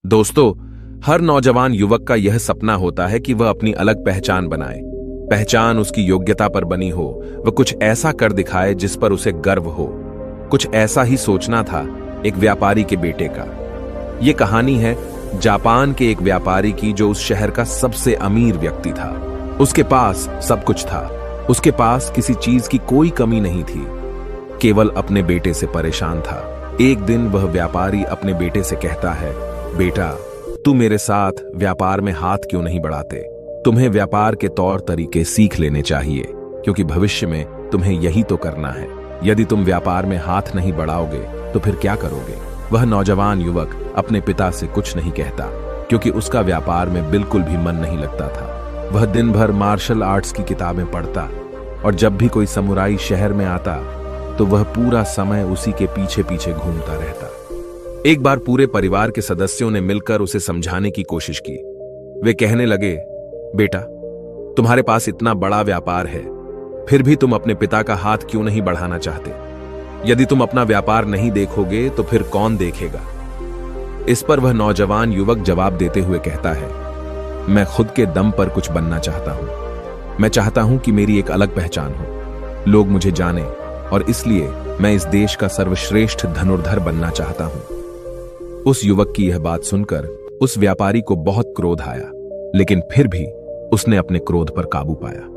दोस्तों, हर नौजवान युवक का यह सपना होता है कि वह अपनी अलग पहचान बनाए। पहचान उसकी योग्यता पर बनी हो, वह कुछ ऐसा कर दिखाए जिस पर उसे गर्व हो। कुछ ऐसा ही सोचना था एक व्यापारी के बेटे का। यह कहानी है जापान के एक व्यापारी की जो उस शहर का सबसे अमीर व्यक्ति था। उसके पास सब कुछ था। उसके पास किसी चीज की कोई कमी नहीं थी, केवल अपने बेटे से परेशान था। एक दिन वह व्यापारी अपने बेटे से कहता है, बेटा, तू मेरे साथ व्यापार में हाथ क्यों नहीं बढ़ाते? तुम्हें व्यापार के तौर तरीके सीख लेने चाहिए, क्योंकि भविष्य में तुम्हें यही तो करना है। यदि तुम व्यापार में हाथ नहीं बढ़ाओगे तो फिर क्या करोगे? वह नौजवान युवक अपने पिता से कुछ नहीं कहता, क्योंकि उसका व्यापार में बिल्कुल भी मन नहीं लगता था। वह दिन भर मार्शल आर्ट्स की किताबें पढ़ता, और जब भी कोई समुराई शहर में आता तो वह पूरा समय उसी के पीछे पीछे घूमता रहता। एक बार पूरे परिवार के सदस्यों ने मिलकर उसे समझाने की कोशिश की। वे कहने लगे, बेटा, तुम्हारे पास इतना बड़ा व्यापार है, फिर भी तुम अपने पिता का हाथ क्यों नहीं बढ़ाना चाहते? यदि तुम अपना व्यापार नहीं देखोगे तो फिर कौन देखेगा? इस पर वह नौजवान युवक जवाब देते हुए कहता है, मैं खुद के दम पर कुछ बनना चाहता हूं। मैं चाहता हूं कि मेरी एक अलग पहचान हो, लोग मुझे जाने, और इसलिए मैं इस देश का सर्वश्रेष्ठ धनुर्धर बनना चाहता हूं। उस युवक की यह बात सुनकर उस व्यापारी को बहुत क्रोध आया, लेकिन फिर भी उसने अपने क्रोध पर काबू पाया।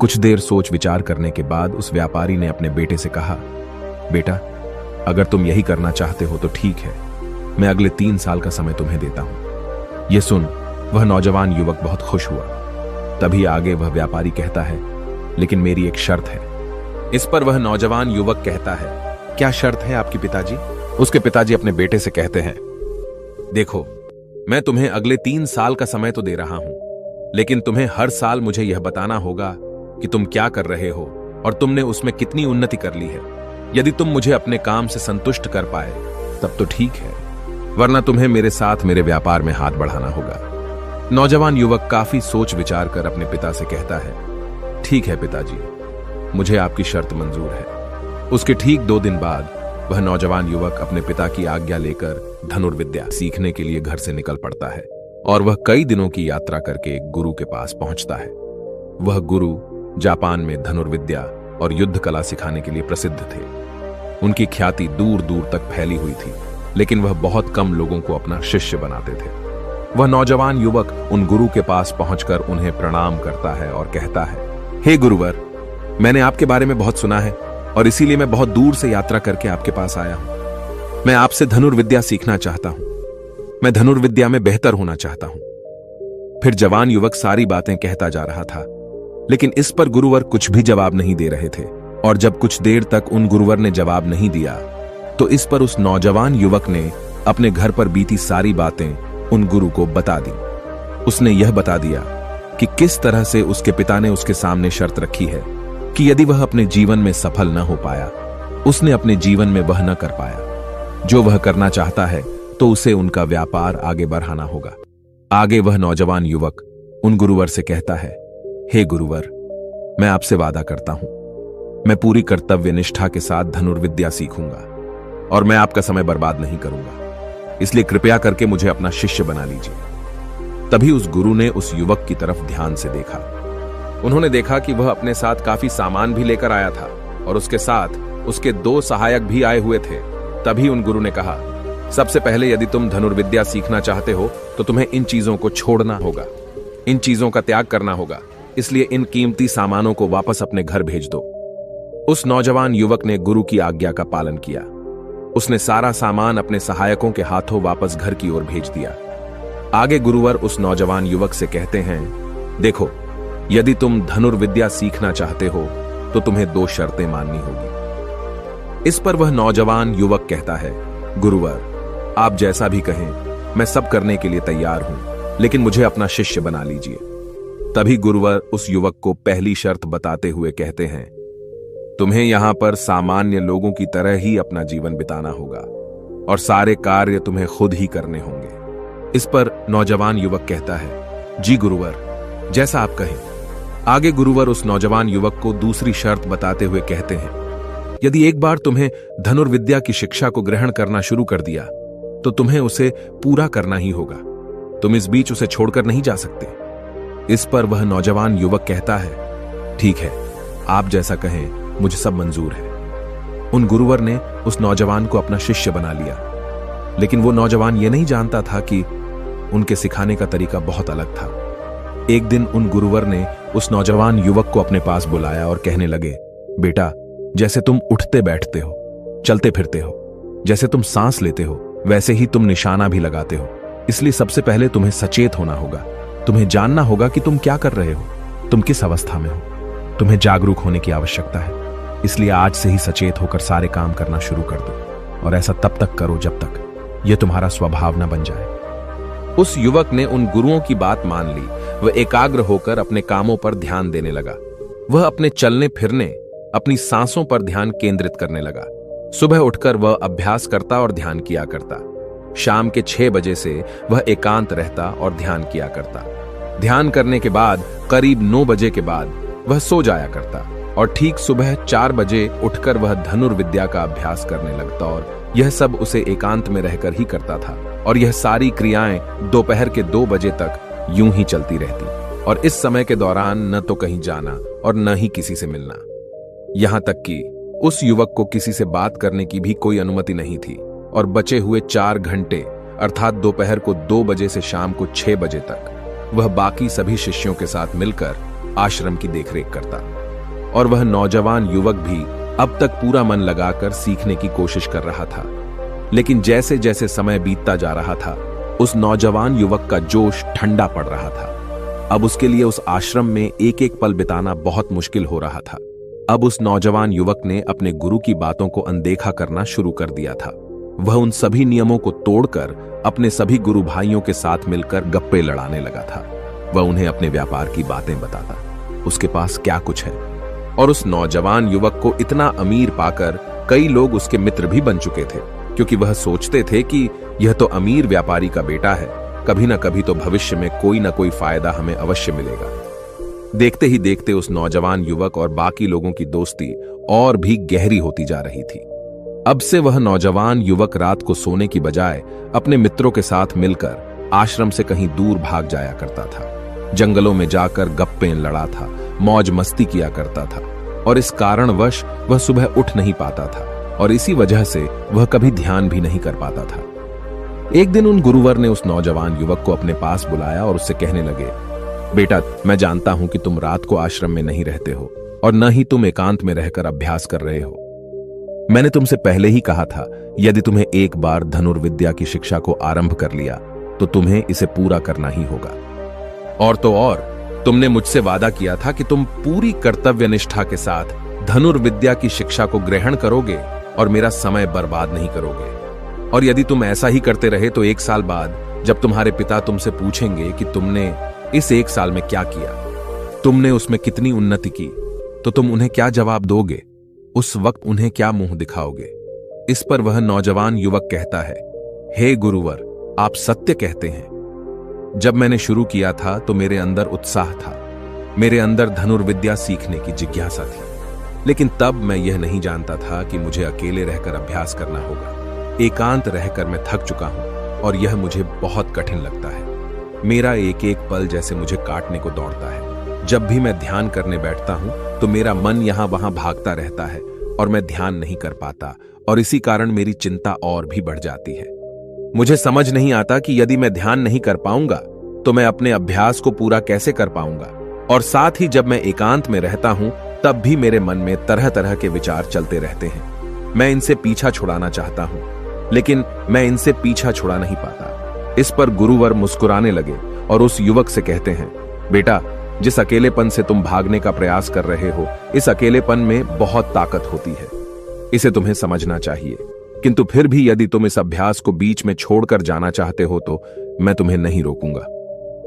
कुछ देर सोच विचार करने के बाद उस व्यापारी ने अपने बेटे से कहा, बेटा, अगर तुम यही करना चाहते हो तो ठीक है, मैं अगले 3 साल का समय तुम्हें देता हूं। यह सुन वह नौजवान युवक बहुत खुश हुआ। तभी आगे वह व्यापारी कहता है, लेकिन मेरी एक शर्त है। इस पर वह नौजवान युवक कहता है, क्या शर्त है आपकी पिताजी? उसके पिताजी अपने बेटे से कहते हैं, देखो, मैं तुम्हें अगले 3 साल का समय तो दे रहा हूं, लेकिन तुम्हें हर साल मुझे यह बताना होगा कि तुम क्या कर रहे हो और तुमने उसमें कितनी उन्नति कर ली है। यदि तुम मुझे अपने काम से संतुष्ट कर पाए तब तो ठीक है, वरना तुम्हें मेरे साथ मेरे व्यापार में हाथ बढ़ाना होगा। नौजवान युवक काफी सोच विचार कर अपने पिता से कहता है, ठीक है पिताजी, मुझे आपकी शर्त मंजूर है। उसके ठीक 2 दिन बाद वह नौजवान युवक अपने पिता की आज्ञा लेकर धनुर्विद्या सीखने के लिए घर से निकल पड़ता है, और वह कई दिनों की यात्रा करके एक गुरु के पास पहुंचता है। वह गुरु जापान में धनुर्विद्या और युद्ध कला सिखाने के लिए प्रसिद्ध थे। उनकी ख्याति दूर दूर तक फैली हुई थी, लेकिन वह बहुत कम लोगों को अपना शिष्य बनाते थे। वह नौजवान युवक उन गुरु के पास पहुंचकर उन्हें प्रणाम करता है और कहता है, हे गुरुवर, मैंने आपके बारे में बहुत सुना है और इसीलिए मैं बहुत दूर से यात्रा करके आपके पास आया हूं। मैं आपसे धनुर्विद्या सीखना चाहता हूं। मैं धनुर्विद्या में बेहतर होना चाहता हूं। फिर जवान युवक सारी बातें कहता जा रहा था, लेकिन इस पर गुरुवर कुछ भी जवाब नहीं दे रहे थे। और जब कुछ देर तक उन गुरुवर ने जवाब नहीं दिया तो इस पर उस नौजवान युवक ने अपने घर पर बीती सारी बातें उन गुरु को बता दी। उसने यह बता दिया कि किस तरह से उसके पिता ने उसके सामने शर्त रखी है कि यदि वह अपने जीवन में सफल न हो पाया, उसने अपने जीवन में वह न कर पाया जो वह करना चाहता है, तो उसे उनका व्यापार आगे बढ़ाना होगा। आगे वह नौजवान युवक उन गुरुवर से कहता है, हे गुरुवर, मैं आपसे वादा करता हूं, मैं पूरी कर्तव्य निष्ठा के साथ धनुर्विद्या सीखूंगा और मैं आपका समय बर्बाद नहीं करूंगा, इसलिए कृपया करके मुझे अपना शिष्य बना लीजिए। तभी उस गुरु ने उस युवक की तरफ ध्यान से देखा। उन्होंने देखा कि वह अपने साथ काफी सामान भी लेकर आया था और उसके साथ उसके 2 सहायक भी आए हुए थे। तभी उन गुरु ने कहा, सबसे पहले यदि तुम धनुर्विद्या सीखना चाहते हो तो तुम्हें इन चीजों को छोड़ना होगा, इन चीजों का त्याग करना होगा, इसलिए इन कीमती सामानों को वापस अपने घर भेज दो। उस नौजवान युवक ने गुरु की आज्ञा का पालन किया। उसने सारा सामान अपने सहायकों के हाथों वापस घर की ओर भेज दिया। आगे गुरुवर उस नौजवान युवक से कहते हैं, देखो, यदि तुम धनुर्विद्या सीखना चाहते हो तो तुम्हें 2 शर्तें माननी होगी। इस पर वह नौजवान युवक कहता है, गुरुवर, आप जैसा भी कहें, मैं सब करने के लिए तैयार हूं, लेकिन मुझे अपना शिष्य बना लीजिए। तभी गुरुवर उस युवक को पहली शर्त बताते हुए कहते हैं, तुम्हें यहां पर सामान्य लोगों की तरह ही अपना जीवन बिताना होगा और सारे कार्य तुम्हें खुद ही करने होंगे। इस पर नौजवान युवक कहता है, जी गुरुवर, जैसा आप कहें। आगे गुरुवर उस नौजवान युवक को दूसरी शर्त बताते हुए कहते हैं, यदि एक बार तुम्हें धनुर्विद्या की शिक्षा को ग्रहण करना शुरू कर दिया तो तुम्हें उसे पूरा करना ही होगा। तुम इस बीच उसे छोड़कर नहीं जा सकते। इस पर वह नौजवान युवक कहता है, ठीक है, आप जैसा कहें, मुझे सब मंजूर है। उन गुरुवर ने उस नौजवान को अपना शिष्य बना लिया, लेकिन वो नौजवान ये नहीं जानता था कि उनके सिखाने का तरीका बहुत अलग था। एक दिन उन गुरुवर ने उस नौजवान युवक को अपने पास बुलाया और कहने लगे, बेटा, जैसे तुम उठते बैठते हो, चलते फिरते हो, जैसे तुम सांस लेते हो, वैसे ही तुम निशाना भी लगाते हो। इसलिए सबसे पहले तुम्हें सचेत होना होगा। तुम्हें जानना होगा कि तुम क्या कर रहे हो, तुम किस अवस्था में हो। तुम्हें जागरूक होने की आवश्यकता है। इसलिए आज से ही सचेत होकर सारे काम करना शुरू कर दो, और ऐसा तब तक करो जब तक यह तुम्हारा स्वभाव न बन जाए। उस युवक ने उन गुरुओं की बात मान ली। वह एकाग्र होकर अपने कामों पर ध्यान देने लगा। वह अपने चलने फिरने, अपनी सांसों पर ध्यान केंद्रित करने लगा। सुबह उठकर वह अभ्यास करता और ध्यान किया करता। शाम के 6 बजे से वह एकांत रहता और ध्यान किया करता। ध्यान करने के बाद करीब 9 बजे के बाद वह सो जाया करता और ठीक सुबह 4 बजे उठकर वह धनुर्विद्या का अभ्यास करने लगता, और यह सब उसे एकांत में रहकर ही करता था। और यह सारी क्रियाएं दोपहर के 2 बजे तक यूं ही चलती रहती, और इस समय के दौरान न तो कहीं जाना और न ही किसी से मिलना। यहां तक कि उस युवक को किसी से बात करने की भी कोई अनुमति नहीं थी, और बचे हुए 4 घंटे अर्थात दोपहर को 2 बजे से शाम को 6 बजे तक वह बाकी सभी शिष्यों के साथ मिलकर आश्रम की देखरेख करता। और वह नौजवान युवक भी अब तक पूरा मन लगाकर सीखने की कोशिश कर रहा था। लेकिन जैसे जैसे समय बीतता जा रहा था, उस नौजवान युवक का जोश ठंडा पड़ रहा था। अब उसके लिए उस आश्रम में एक एक पल बिताना बहुत मुश्किल हो रहा था। अब उस नौजवान युवक ने अपने गुरु की बातों को अनदेखा करना शुरू कर दिया था। वह उन सभी नियमों को तोड़कर अपने सभी गुरु भाइयों के साथ मिलकर गप्पे लड़ाने लगा था। वह उन्हें अपने व्यापार की बातें बताता, उसके पास क्या कुछ है। और उस नौजवान युवक को इतना अमीर पाकर कई लोग उसके मित्र भी बन चुके थे, क्योंकि वह सोचते थे कि यह तो अमीर व्यापारी का बेटा है, कभी ना कभी तो भविष्य में कोई ना कोई फायदा हमें अवश्य मिलेगा। देखते ही देखते उस नौजवान युवक और बाकी लोगों की दोस्ती और भी गहरी होती जा रही थी। अब से वह नौजवान युवक रात को सोने की बजाय अपने मित्रों के साथ मिलकर आश्रम से कहीं दूर भाग जाया करता था। जंगलों में जाकर गप्पे लड़ा था, मौज मस्ती किया करता था, और इस कारणवश वह सुबह उठ नहीं पाता था, और इसी वजह से वह कभी ध्यान भी नहीं कर पाता था। एक दिन उन गुरुवर ने उस नौजवान युवक को अपने पास बुलाया और उससे कहने लगे, बेटा, मैं जानता हूं कि तुम रात को आश्रम में नहीं रहते हो और न ही तुम एकांत में रहकर अभ्यास कर रहे हो। मैंने तुमसे पहले ही कहा था, यदि तुम्हें एक बार धनुर्विद्या की शिक्षा को आरंभ कर लिया तो तुम्हें इसे पूरा करना ही होगा। और तो और, तुमने मुझसे वादा किया था कि तुम पूरी कर्तव्य निष्ठा के साथ धनुर्विद्या की शिक्षा को ग्रहण करोगे और मेरा समय बर्बाद नहीं करोगे। और यदि तुम ऐसा ही करते रहे तो 1 साल बाद जब तुम्हारे पिता तुमसे पूछेंगे कि तुमने इस 1 साल में क्या किया, तुमने उसमें कितनी उन्नति की, तो तुम उन्हें क्या जवाब दोगे? उस वक्त उन्हें क्या मुंह दिखाओगे? इस पर वह नौजवान युवक कहता है, हे गुरुवर, आप सत्य कहते हैं। जब मैंने शुरू किया था तो मेरे अंदर उत्साह था, मेरे अंदर धनुर्विद्या सीखने की जिज्ञासा थी, लेकिन तब मैं यह नहीं जानता था कि मुझे अकेले रहकर अभ्यास करना होगा। एकांत रहकर मैं थक चुका हूं और यह मुझे बहुत कठिन लगता है। मेरा एक एक पल जैसे मुझे काटने को दौड़ता है। जब भी मैं ध्यान करने बैठता हूं तो मेरा मन यहां वहां भागता रहता है और मैं ध्यान नहीं कर पाता, और इसी कारण मेरी चिंता और भी बढ़ जाती है। मुझे समझ नहीं आता कि यदि मैं ध्यान नहीं कर पाऊंगा तो मैं अपने अभ्यास को पूरा कैसे कर पाऊंगा। और साथ ही जब मैं एकांत में रहता हूं तब भी मेरे मन में तरह तरह के विचार चलते रहते हैं। मैं इनसे पीछा छुड़ाना चाहता हूं, लेकिन मैं इनसे पीछा छुड़ा नहीं पाता। इस पर गुरुवर मुस्कुराने लगे और उस युवक से कहते हैं, बेटा, जिस अकेलेपन से तुम भागने का प्रयास कर रहे हो, इस अकेलेपन में बहुत ताकत होती है। इसे तुम्हें समझना चाहिए। किंतु फिर भी यदि तुम इस अभ्यास को बीच में छोड़कर जाना चाहते हो तो मैं तुम्हें नहीं रोकूंगा।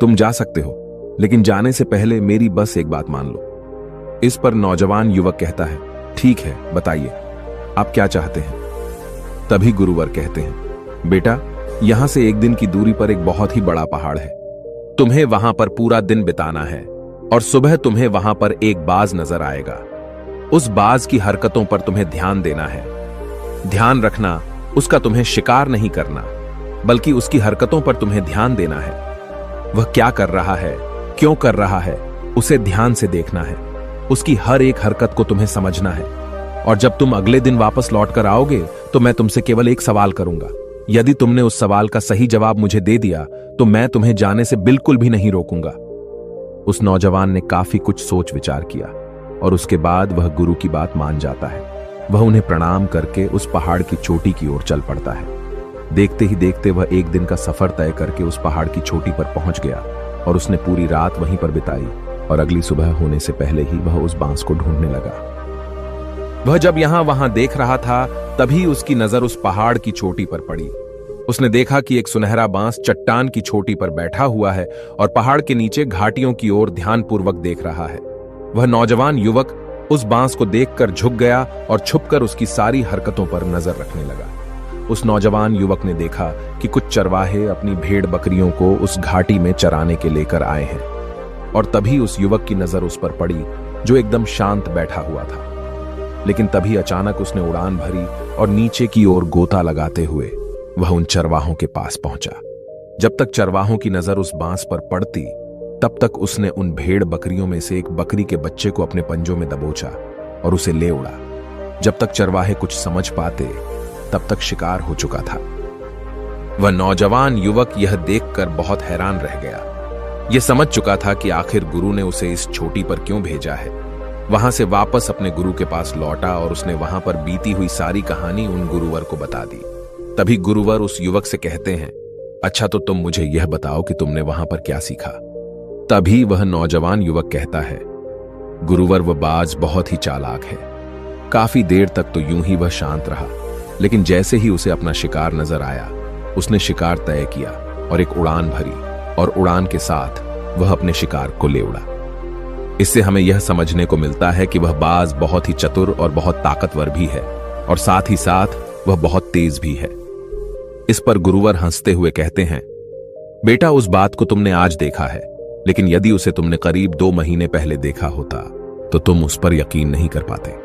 तुम जा सकते हो, लेकिन जाने से पहले मेरी बस एक बात मान लो। इस पर नौजवान युवक कहता है, ठीक है, बताइए, आप क्या चाहते हैं? तभी गुरुवर कहते हैं, बेटा, यहां से 1 दिन की दूरी पर एक बहुत ही बड़ा पहाड़ है। तुम्हें वहां पर पूरा दिन बिताना है और सुबह तुम्हें वहां पर एक बाज नजर आएगा। उस बाज की हरकतों पर तुम्हें ध्यान देना है। ध्यान रखना, उसका तुम्हें शिकार नहीं करना। बल्कि उसकी हरकतों पर तुम्हें ध्यान देना है। वह क्या कर रहा है, क्यों कर रहा है, उसे ध्यान से देखना है। उसकी हर एक हरकत को तुम्हें समझना है। और जब तुम अगले दिन वापस लौट कर आओगे तो मैं तुमसे केवल एक सवाल करूंगा। यदि तुमने उस सवाल का सही जवाब मुझे दे दिया तो मैं तुम्हें जाने से बिल्कुल भी नहीं रोकूंगा। उस नौजवान ने काफी कुछ सोच विचार किया और उसके बाद वह गुरु की बात मान जाता है। वह उन्हें प्रणाम करके उस पहाड़ की चोटी की ओर चल पड़ता है। देखते ही देखते वह एक दिन का सफर तय करके उस पहाड़ की चोटी पर पहुंच गया और उसने पूरी रात वहीं पर बिताई और अगली सुबह होने से पहले ही वह उस बांस को ढूंढने लगा। वह जब यहां वहां देख रहा था तभी उसकी नजर उस पहाड़ की चोटी पर पड़ी। उसने देखा कि एक सुनहरा बांस चट्टान की चोटी पर बैठा हुआ है और पहाड़ के नीचे घाटियों की ओर ध्यानपूर्वक देख रहा है। वह नौजवान युवक उस बांस को देखकर झुक गया और छुपकर उसकी सारी हरकतों पर नजर रखने लगा। उस नौजवान युवक ने देखा कि कुछ चरवाहे अपनी भेड़ बकरियों को उस घाटी में चराने के लेकर आए हैं और तभी उस युवक की नजर उस पर पड़ी जो एकदम शांत बैठा हुआ था। लेकिन तभी अचानक उसने उड़ान भरी और नीचे की ओर गोता लगाते हुए वह उन चरवाहों के पास पहुंचा। जब तक चरवाहों की नजर उस बांस पर पड़ती तब तक उसने उन भेड़ बकरियों में से एक बकरी के बच्चे को अपने पंजों में दबोचा और उसे ले उड़ा। जब तक चरवाहे कुछ समझ पाते तब तक शिकार हो चुका था। वह नौजवान युवक यह देखकर बहुत हैरान रह गया। यह समझ चुका था कि आखिर गुरु ने उसे इस चोटी पर क्यों भेजा है। वहां से वापस अपने गुरु के पास लौटा और उसने वहां पर बीती हुई सारी कहानी उन गुरुवर को बता दी। तभी गुरुवर उस युवक से कहते हैं, अच्छा तो तुम मुझे यह बताओ कि तुमने वहां पर क्या सीखा। तभी वह नौजवान युवक कहता है, गुरुवर वह बाज बहुत ही चालाक है। काफी देर तक तो यूं ही वह शांत रहा, लेकिन जैसे ही उसे अपना शिकार नजर आया उसने शिकार तय किया और एक उड़ान भरी और उड़ान के साथ वह अपने शिकार को ले उड़ा। इससे हमें यह समझने को मिलता है कि वह बाज बहुत ही चतुर और बहुत ताकतवर भी है और साथ ही साथ वह बहुत तेज भी है। इस पर गुरुवर हंसते हुए कहते हैं, बेटा उस बात को तुमने आज देखा है, लेकिन यदि उसे तुमने करीब 2 महीने पहले देखा होता तो तुम उस पर यकीन नहीं कर पाते।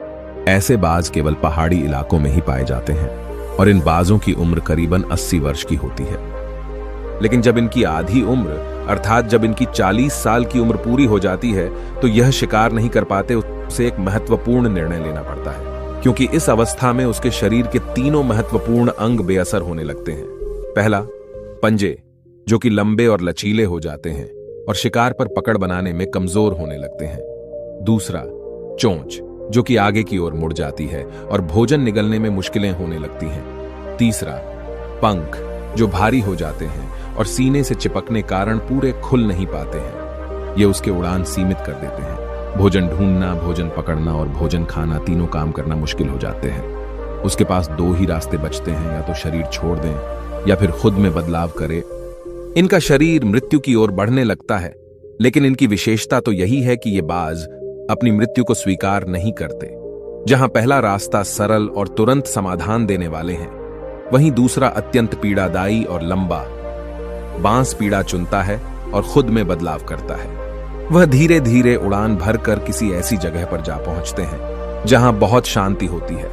ऐसे बाज केवल पहाड़ी इलाकों में ही पाए जाते हैं और इन बाजों की उम्र करीबन 80 वर्ष की होती है। लेकिन जब इनकी आधी उम्र अर्थात जब इनकी 40 साल की उम्र पूरी हो जाती है तो यह शिकार नहीं कर पाते। उसे एक महत्वपूर्ण निर्णय लेना पड़ता है, क्योंकि इस अवस्था में उसके शरीर के तीनों महत्वपूर्ण अंग बेअसर होने लगते हैं। पहला, पंजे, जो कि लंबे और लचीले हो जाते हैं और शिकार पर पकड़ बनाने में कमजोर होने लगते हैं। दूसरा, चोंच, जो कि आगे की ओर मुड़ जाती है और भोजन निगलने में मुश्किलें होने लगती हैं। तीसरा, पंख, जो भारी हो जाते हैं और सीने से चिपकने कारण पूरे खुल नहीं पाते हैं। ये उसके उड़ान सीमित कर देते हैं। भोजन ढूंढना, भोजन पकड़ना और भोजन खाना तीनों काम करना मुश्किल हो जाते हैं। उसके पास 2 ही रास्ते बचते हैं, या तो शरीर छोड़ दें या फिर खुद में बदलाव करे। इनका शरीर मृत्यु की ओर बढ़ने लगता है, लेकिन इनकी विशेषता तो यही है कि ये बाज अपनी मृत्यु को स्वीकार नहीं करते। जहां पहला रास्ता सरल और तुरंत समाधान देने वाले हैं, वहीं दूसरा अत्यंत पीड़ादायी और लंबा बांस पीड़ा चुनता है और खुद में बदलाव करता है। वह धीरे धीरे उड़ान भरकर किसी ऐसी जगह पर जा पहुंचते हैं जहां बहुत शांति होती है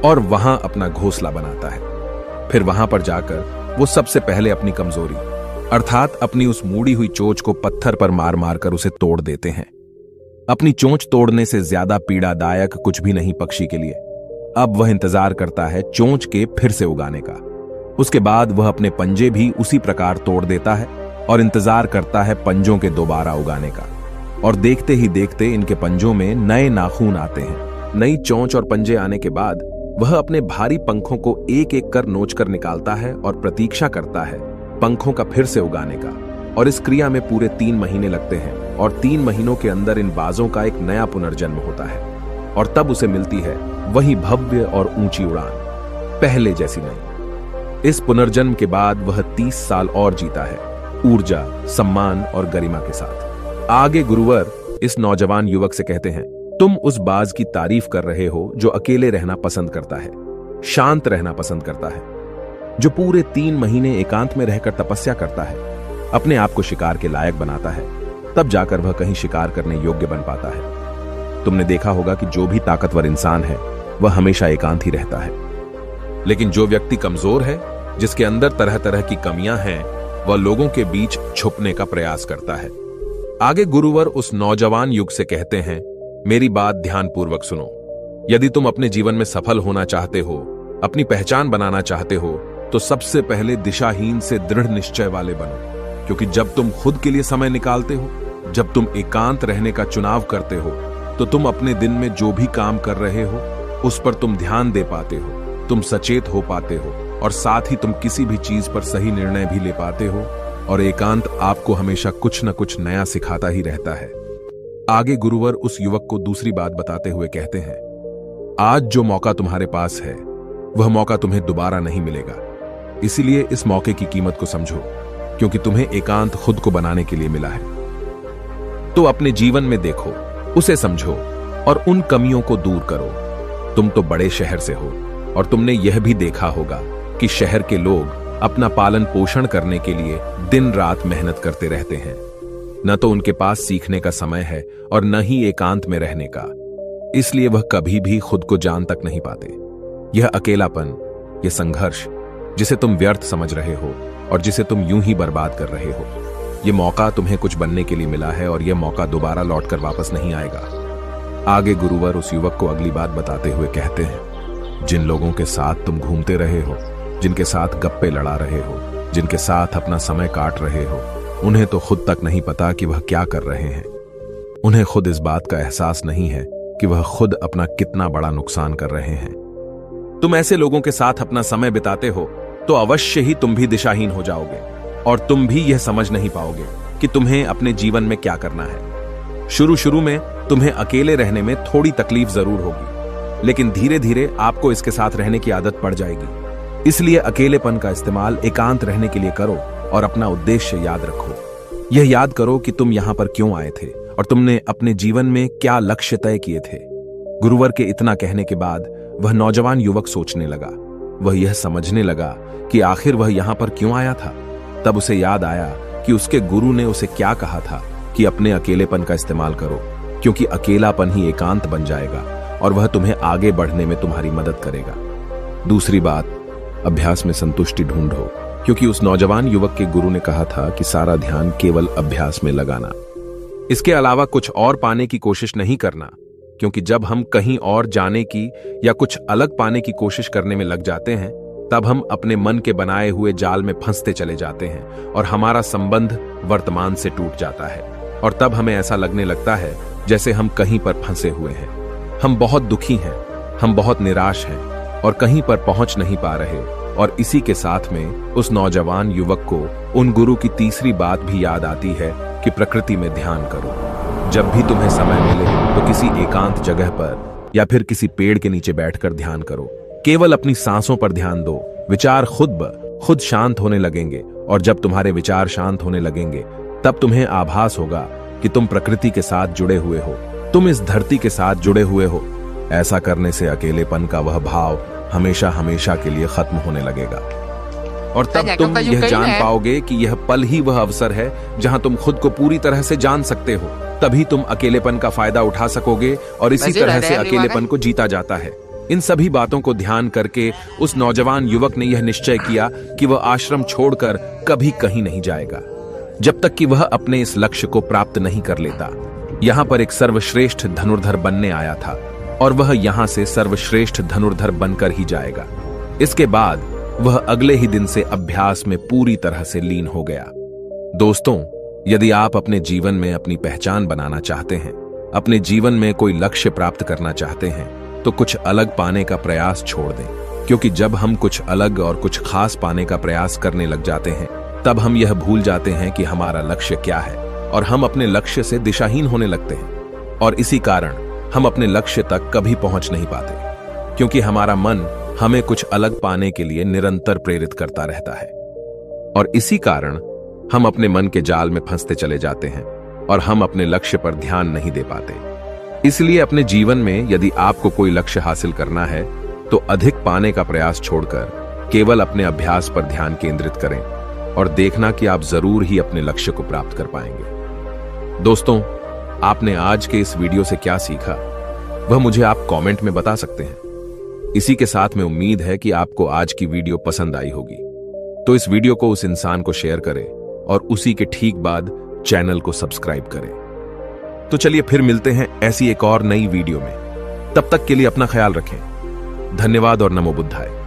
और वहां अपना घोंसला बनाता है। फिर वहां पर जाकर वो सबसे पहले अपनी कमजोरी अर्थात अपनी उस मुड़ी हुई चोंच को पत्थर पर मार मार कर उसे तोड़ देते हैं। अपनी चोंच तोड़ने से ज्यादा पीड़ादायक कुछ भी नहीं पक्षी के लिए। अब वह इंतजार करता है चोंच के फिर से उगाने का। उसके बाद वह अपने पंजे भी उसी प्रकार तोड़ देता है और इंतजार करता है पंजों के दोबारा उगाने का। और देखते ही देखते इनके पंजों में नए नाखून आते हैं। नई चोंच और पंजे आने के बाद वह अपने भारी पंखों को एक एक कर नोचकर निकालता है और प्रतीक्षा करता है पंखों का फिर से उगाने का। और इस क्रिया में पूरे 3 महीने लगते हैं और 3 महीनों के अंदर इन बाजों का एक नया पुनर्जन्म होता है और तब उसे मिलती है वही भव्य और ऊंची उड़ान, पहले जैसी नहीं। इस पुनर्जन्म के बाद वह 30 साल और जीता है, ऊर्जा, सम्मान और गरिमा के साथ। आगे गुरुवर इस नौजवान युवक से कहते हैं, तुम उस बाज की तारीफ कर रहे हो जो अकेले रहना पसंद करता है, शांत रहना पसंद करता है, जो पूरे 3 महीने एकांत में रहकर तपस्या करता है, अपने आप को शिकार के लायक बनाता है, तब जाकर वह कहीं शिकार करने योग्य बन पाता है। तुमने देखा होगा कि जो भी ताकतवर इंसान है वह हमेशा एकांत ही रहता है, लेकिन जो व्यक्ति कमजोर है जिसके अंदर तरह तरह की कमियां हैं, वह लोगों के बीच छुपने का प्रयास करता है। आगे गुरुवर उस नौजवान युग से कहते हैं, मेरी बात ध्यानपूर्वक सुनो। यदि तुम अपने जीवन में सफल होना चाहते हो, अपनी पहचान बनाना चाहते हो, तो सबसे पहले दिशाहीन से दृढ़ निश्चय वाले बनो। क्योंकि जब तुम खुद के लिए समय निकालते हो, जब तुम एकांत रहने का चुनाव करते हो, तो तुम अपने दिन में जो भी काम कर रहे हो उस पर तुम ध्यान दे पाते हो, तुम सचेत हो पाते हो, और साथ ही तुम किसी भी चीज पर सही निर्णय भी ले पाते हो। और एकांत आपको हमेशा कुछ न कुछ नया सिखाता ही रहता है। आगे गुरुवर उस युवक को दूसरी बात बताते हुए कहते हैं, आज जो मौका तुम्हारे पास है वह मौका तुम्हें दोबारा नहीं मिलेगा। इसीलिए इस मौके की कीमत को समझो, क्योंकि तुम्हें एकांत खुद को बनाने के लिए मिला है। तो अपने जीवन में देखो, उसे समझो और उन कमियों को दूर करो। तुम तो बड़े शहर से हो और तुमने यह भी देखा होगा कि शहर के लोग अपना पालन पोषण करने के लिए दिन रात मेहनत करते रहते हैं। न तो उनके पास सीखने का समय है और न ही एकांत में रहने का। इसलिए वह कभी भी खुद को जान तक नहीं पाते। यह अकेलापन, यह संघर्ष जिसे तुम व्यर्थ समझ रहे हो और जिसे तुम यूं ही बर्बाद कर रहे हो, यह मौका तुम्हें कुछ बनने के लिए मिला है और यह मौका दोबारा लौटकर वापस नहीं आएगा। आगे गुरुवर उस युवक को अगली बात बताते हुए कहते हैं, जिन लोगों के साथ तुम घूमते रहे हो, जिनके साथ गप्पे लड़ा रहे हो, जिनके साथ अपना समय काट रहे हो, उन्हें तो खुद तक नहीं पता कि वह क्या कर रहे हैं। उन्हें खुद इस बात का एहसास नहीं है कि वह खुद अपना कितना बड़ा नुकसान कर रहे हैं। तुम ऐसे लोगों के साथ अपना समय बिताते हो तो अवश्य ही तुम भी दिशाहीन हो जाओगे और तुम भी यह समझ नहीं पाओगे कि तुम्हें अपने जीवन में क्या करना है। शुरू शुरू में तुम्हें अकेले रहने में थोड़ी तकलीफ जरूर होगी, लेकिन धीरे धीरे आपको इसके साथ रहने की आदत पड़ जाएगी। इसलिए अकेलेपन का इस्तेमाल एकांत रहने के लिए करो और अपना उद्देश्य याद रखो। यह याद करो कि तुम यहां पर क्यों आए थे और तुमने अपने जीवन में क्या लक्ष्य तय किए थे। गुरुवर के इतना कहने के बाद वह नौजवान युवक सोचने लगा। वह यह समझने लगा कि आखिर वह यहां पर क्यों आया था। तब उसे याद आया कि उसके गुरु ने उसे क्या कहा था कि अपने अकेलेपन का इस्तेमाल करो, क्योंकि अकेलापन ही एकांत बन जाएगा और वह तुम्हें आगे बढ़ने में तुम्हारी मदद करेगा। दूसरी बात, अभ्यास में संतुष्टि ढूंढो, क्योंकि उस नौजवान युवक के गुरु ने कहा था कि सारा ध्यान केवल अभ्यास में लगाना, इसके अलावा कुछ और पाने की कोशिश नहीं करना। क्योंकि जब हम कहीं और जाने की या कुछ अलग पाने की कोशिश करने में लग जाते हैं, तब हम अपने मन के बनाए हुए जाल में फंसते चले जाते हैं और हमारा संबंध वर्तमान से टूट जाता है। और तब हमें ऐसा लगने लगता है जैसे हम कहीं पर फंसे हुए हैं। हम बहुत दुखी हैं, हम बहुत निराश हैं और कहीं पर पहुंच नहीं पा रहे। और इसी के साथ में उस नौजवान युवक को उन गुरु की तीसरी बात भी याद आती है कि प्रकृति में ध्यान करो। जब भी तुम्हें समय मिले तो किसी एकांत जगह पर या फिर किसी पेड़ के नीचे बैठकर ध्यान करो। केवल अपनी सांसों पर ध्यान दो। विचार खुद शांत होने लगेंगे और जब तुम्हारे विचार शांत होने लगेंगे तब तुम्हें आभास होगा कि तुम प्रकृति के साथ जुड़े हुए हो, तुम इस धरती के साथ जुड़े हुए हो। ऐसा करने से अकेलेपन का वह भाव हमेशा हमेशा के लिए खत्म होने लगेगा और तब तुम यह जान पाओगे कि यह पल ही वह अवसर है जहां तुम खुद को पूरी तरह से जान सकते हो। तभी तुम अकेलेपन का फायदा उठा सकोगे और इसी तरह से अकेलेपन को जीता जाता है। इन सभी बातों को ध्यान करके उस नौजवान युवक ने यह निश्चय किया कि वह आश्रम छोड़कर कभी कहीं नहीं जाएगा जब तक कि वह अपने इस लक्ष्य को प्राप्त नहीं कर लेता। यहां पर एक सर्वश्रेष्ठ धनुर्धर बनने आया था और वह यहां से सर्वश्रेष्ठ धनुर्धर बनकर ही जाएगा। इसके बाद वह अगले ही दिन से अभ्यास में पूरी तरह से लीन हो गया। दोस्तों, यदि आप अपने जीवन में अपनी पहचान बनाना चाहते हैं, अपने जीवन में कोई लक्ष्य प्राप्त करना चाहते हैं, तो कुछ अलग पाने का प्रयास छोड़ दें। क्योंकि जब हम कुछ अलग और कुछ खास पाने का प्रयास करने लग जाते हैं, तब हम यह भूल जाते हैं कि हमारा लक्ष्य क्या है और हम अपने लक्ष्य से दिशाहीन होने लगते हैं। और इसी कारण हम अपने लक्ष्य तक कभी पहुंच नहीं पाते, क्योंकि हमारा मन हमें कुछ अलग पाने के लिए निरंतर प्रेरित करता रहता है। और इसी कारण हम अपने मन के जाल में फंसते चले जाते हैं और हम अपने लक्ष्य पर ध्यान नहीं दे पाते। इसलिए अपने जीवन में यदि आपको कोई लक्ष्य हासिल करना है तो अधिक पाने का प्रयास छोड़कर केवल अपने अभ्यास पर ध्यान केंद्रित करें और देखना कि आप जरूर ही अपने लक्ष्य को प्राप्त कर पाएंगे। दोस्तों, आपने आज के इस वीडियो से क्या सीखा वह मुझे आप कमेंट में बता सकते हैं। इसी के साथ में उम्मीद है कि आपको आज की वीडियो पसंद आई होगी। तो इस वीडियो को उस इंसान को शेयर करें और उसी के ठीक बाद चैनल को सब्सक्राइब करें। तो चलिए फिर मिलते हैं ऐसी एक और नई वीडियो में। तब तक के लिए अपना ख्याल रखें। धन्यवाद और नमो बुद्धाय।